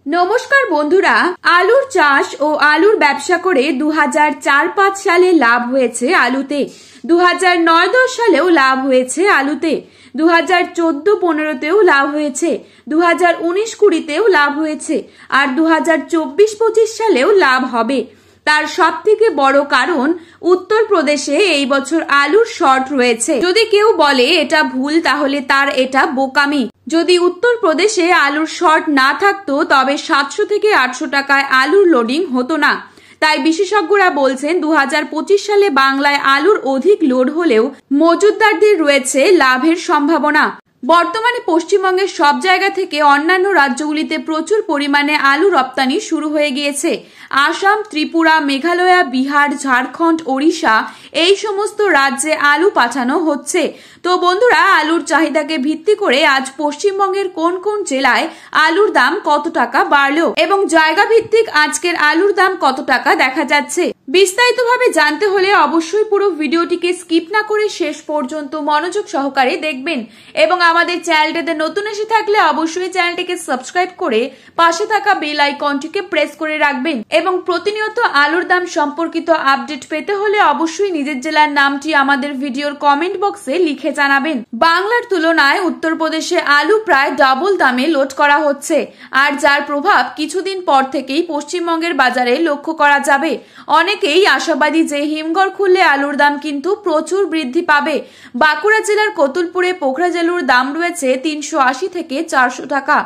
নমস্কার বন্ধুরা, আলুর চাষ ও আলুর ব্যবসা করে 2004-05 সালে লাভ হয়েছে আলুতে, 2009-10 সালেও লাভ হয়েছে আলুতে, 2014-15তেও লাভ হয়েছে, 2019-20তেও লাভ হয়েছে আর 2024-25 সালেও লাভ হবে। তার সবথেকে বড় কারণ উত্তরপ্রদেশে এই বছর আলুর শর্ট রয়েছে। যদি কেউ বলে এটা ভুল তাহলে তার এটা বোকামি। যদি উত্তরপ্রদেশে আলুর শর্ট না থাকতো তবে 700 থেকে 800 টাকায় আলুর লোডিং হতো না। তাই বিশেষজ্ঞরা বলছেন 2025 সালে বাংলায় আলুর অধিক লোড হলেও মজুতদারদের রয়েছে লাভের সম্ভাবনা। বর্তমানে পশ্চিমবঙ্গের সব জায়গা থেকে অন্যান্য রাজ্যগুলিতে প্রচুর পরিমাণে আলু রপ্তানি শুরু হয়ে গিয়েছে। আসাম, ত্রিপুরা, মেঘালয়, বিহার, ঝাড়খণ্ড, ওড়িশা এই সমস্ত রাজ্যে আলু পাঠানো হচ্ছে। তো বন্ধুরা, আলুর চাহিদাকে ভিত্তি করে আজ পশ্চিমবঙ্গের কোন কোন জেলায় আলুর দাম কত টাকা বাড়লো এবং জায়গা ভিত্তিক আজকের আলুর দাম কত টাকা দেখা যাচ্ছে, বিস্তারিতভাবে জানতে হলে অবশ্যই পুরো ভিডিওটিকে স্কিপ না করে শেষ পর্যন্ত মনোযোগ সহকারে দেখবেন এবং আমাদের চ্যানেলটিতে নতুন এসে থাকলে অবশ্যই চ্যানেলটিকে সাবস্ক্রাইব করে পাশে থাকা বেল আইকনটিকে প্রেস করে রাখবেন এবং প্রতিনিয়ত আলুর দাম সম্পর্কিত আপডেট পেতে হলে অবশ্যই নিজের জেলার নামটি আমাদের ভিডিওর কমেন্ট বক্সে লিখে জানাবেন। বাংলার তুলনায় উত্তরপ্রদেশে আলু প্রায় ডাবল দামে লোড করা হচ্ছে আর যার প্রভাব কিছুদিন পর থেকেই পশ্চিমবঙ্গের বাজারে লক্ষ্য করা যাবে। অনেকেই আশাবাদী যে হিমঘর খুললে আলুর দাম কিন্তু প্রচুর বৃদ্ধি পাবে। বাঁকুড়া জেলার কতুলপুরে পোখরাজ দাম রয়েছে 380 থেকে 400 টাকা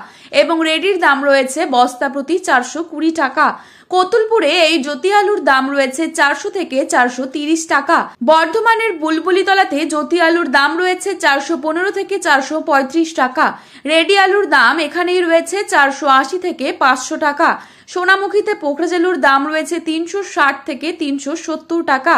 এবং রেডির দাম রয়েছে বস্তা প্রতি 420 টাকা। কতুলপুরে এই জ্যোতি আলুর দাম রয়েছে 400 থেকে 430 টাকা। বর্ধমানের বুলবুলিতলাতে জ্যোতি আলুর দাম রয়েছে 415 থেকে 435 টাকা। রেডি আলুর দাম এখানেই রয়েছে 480 থেকে 500 টাকা। সোনামুখীতে পোখরাজ আলুর দাম রয়েছে 360 থেকে 370 টাকা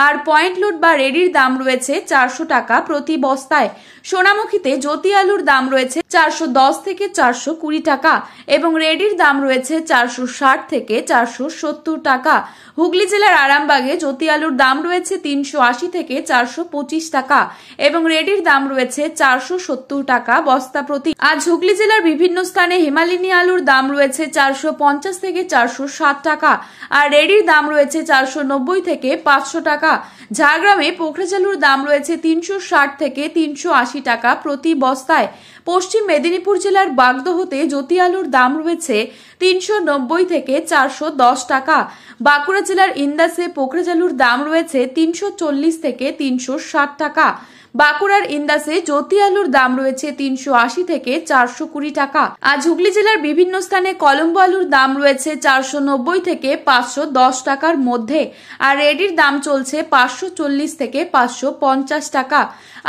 আর পয়েন্ট লোড বা রেডির দাম রয়েছে 400 টাকা প্রতি বস্তায়। সোনামুখীতে জ্যোতি আলুর দাম রয়েছে 410 থেকে 420 টাকা এবং রেডির দাম রয়েছে 460 থেকে 470 টাকা। হুগলি জেলার আরামবাগে জ্যোতি আলুর দাম রয়েছে 380 থেকে 425 টাকা এবং রেডির দাম রয়েছে 470 টাকা বস্তা প্রতি। আজ হুগলি জেলার বিভিন্ন স্থানে হিমালিনী আলুর দাম রয়েছে 450 থেকে 460 টাকা আর রেডির দাম রয়েছে 490 থেকে 500 টাকা। ঝাড়গ্রামে পোখরাজ আলুর দাম রয়েছে 360 থেকে 380 টাকা প্রতি বস্তায়। পশ্চিম মেদিনীপুর জেলার বাগদহতে জ্যোতি আলুর দাম রয়েছে 390 থেকে 410 টাকা। বাঁকুড়া জেলার ইন্দাসে পোখরাজ আলুর দাম রয়েছে 340 থেকে 360 টাকা। বাঁকুড়ার ইন্দাসে জ্যোতি আলুর দাম রয়েছে 380 থেকে 420 টাকা। আজ হুগলি জেলার বিভিন্ন স্থানে কলম্বো আলুর দাম রয়েছে 490 থেকে 510 টাকার মধ্যে আর রেডির দাম চলছে 540 থেকে 550 টাকা।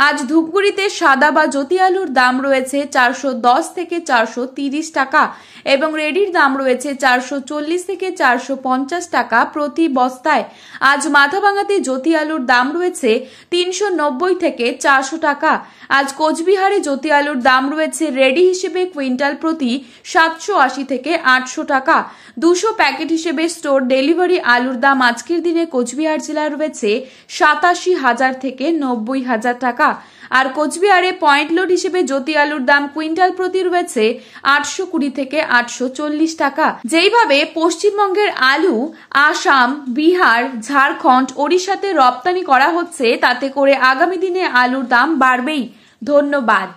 আজ ধূপগুড়িতে সাদা বা জ্যোতি আলুর দাম রয়েছে 410 থেকে 430 টাকা এবং রেডির দাম রয়েছে 440 থেকে 450 টাকা প্রতি বস্তায়। আজ মাথাভাঙাতে জ্যোতি আলুর দাম রয়েছে 390 থেকে 400 টাকা। আজ কোচবিহারে জ্যোতি আলুর দাম রয়েছে রেডি হিসেবে কুইন্টাল প্রতি 780 থেকে 800 টাকা। 200 প্যাকেট হিসেবে স্টোর ডেলিভারি আলুর দাম আজকের দিনে কোচবিহার জেলায় রয়েছে 87,000 থেকে 90,000 টাকা আর কোচবিহারে পয়েন্ট লোড হিসেবে জ্যোতি আলুর দাম কুইন্টাল প্রতি রয়েছে 820 থেকে 840 টাকা। যেইভাবে পশ্চিমবঙ্গের আলু আসাম, বিহার, ঝাড়খণ্ড, ওড়িশাতে রপ্তানি করা হচ্ছে তাতে করে আগামী দিনে আলুর দাম বাড়বেই। ধন্যবাদ।